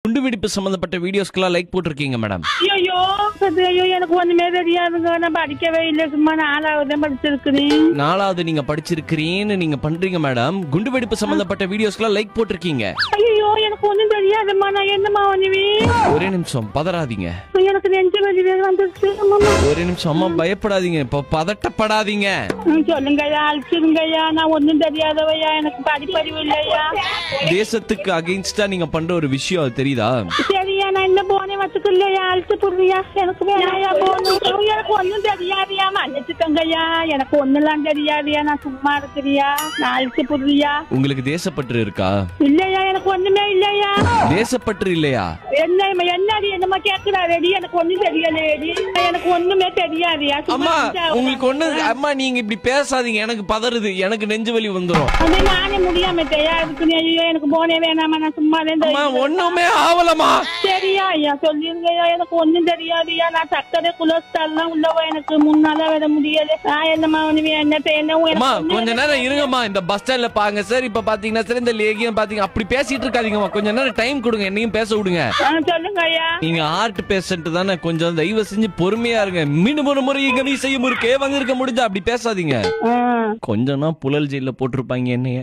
குண்டுவெடிப்பு சம்பந்தப்பட்ட வீடியோஸ்க்குலாம் லைக் போட்டிருக்கீங்க மேடம். ஐயோ எனக்கு ஒண்ணுமே தெரியாதுங்க. நான் படிக்கவே இல்லை, சும்மா 4வது படிச்சிருக்கிறேன். 4வது நீங்க படிச்சிருக்கிறீன்னு நீங்க பண்றீங்க மேடம். குண்டுவெடிப்பு சம்பந்தப்பட்ட வீடியோஸ்க்குலாம் லைக் போட்டிருக்கீங்க. ஐயோ எனக்கு ஒண்ணும் தெரியாதும்மா. நான் என்னம்மா பண்ணுவேன்? ஒரே நிமிஷம் பதறாதீங்க. எனக்கு நெஞ்சு வலி வந்துருச்சு. ஒரே நிமிஷம் அம்மா, பயப்படாதீங்க, இப்ப பதட்டப்படாதீங்க. சொல்லுங்கய்யா, அழிச்சிருங்கய்யா. நான் ஒண்ணும் தெரியாதவையா, எனக்கு படிப்பறிவு இல்லையா. தேசத்துக்கு அகைன்ஸ்டா நீங்க பண்ற ஒரு விஷயம் அது தெரியுதா? சரியா, நான் என்ன போனே வச்சுக்கலையா, அழிச்சு புடுறியா? எனக்கு வேணாயா போகணும். எனக்கு ஒண்ணும் தெரியாதியா, மன்னிச்சுக்கங்கய்யா. எனக்கு ஒண்ணுலாம் தெரியாதியா, நான் சும்மா இருக்கிறியா, நான் அழிச்சு புடுறியா? உங்களுக்கு தேசப்பற்று இருக்கா? இல்லையா, எனக்கு ஒண்ணுமே இல்லையா. தேசப்பற்று இல்லையா? என்னடி என்னமா கேக்குறாடி? எனக்கு ஒண்ணும் தெரியலையடி, எனக்கு ஒண்ணுமே தெரியாதியா. அம்மா உங்களுக்கு ஒண்ணு, அம்மா நீங்க இப்படி பேசாதீங்க, எனக்கு பதறுது, எனக்கு நெஞ்சு வலி வந்துரும். அது நானே முடியாம ஐயா இருக்குன்னு. ஐயோ எனக்கு போனே வேணாமா, நான் சும்மா ஒண்ணுமே ஆவலமா. சரியா ஐயா, சொல்லிருங்கய்யா. எனக்கு ஒண்ணும் தெரியாதுயா. நான் சக்கரை குலஸ்ட்ரால்லாம் உள்ளவா, எனக்கு முன்னால வர முடியாது. நான் என்னமா என்ன கொஞ்ச நேரம் இருங்கம்மா. இந்த பஸ் ஸ்டாண்ட்ல பாருங்க சார், இப்ப பாத்தீங்கன்னா சார் இந்த லேகியம் பாத்தீங்க, அப்படி பேசிட்டு இருக்காதீங்கம்மா. கொஞ்ச நேரம் டைம் கொடுங்க, என்னையும் பேச விடுங்க. சொல்லுங்க ஐயா. நீங்க ஹார்ட் பேஷண்ட் தானே, கொஞ்சம் தயவு செஞ்சு பொறுமையா இருங்க. மீண்டும் ஒரு முறை இங்க நீ செய்யும் முறுக்கே வந்திருக்க முடிஞ்சா அப்படி பேசாதீங்க. கொஞ்சம்னா புழல் ஜெயில போட்டிருப்பாங்க என்னைய.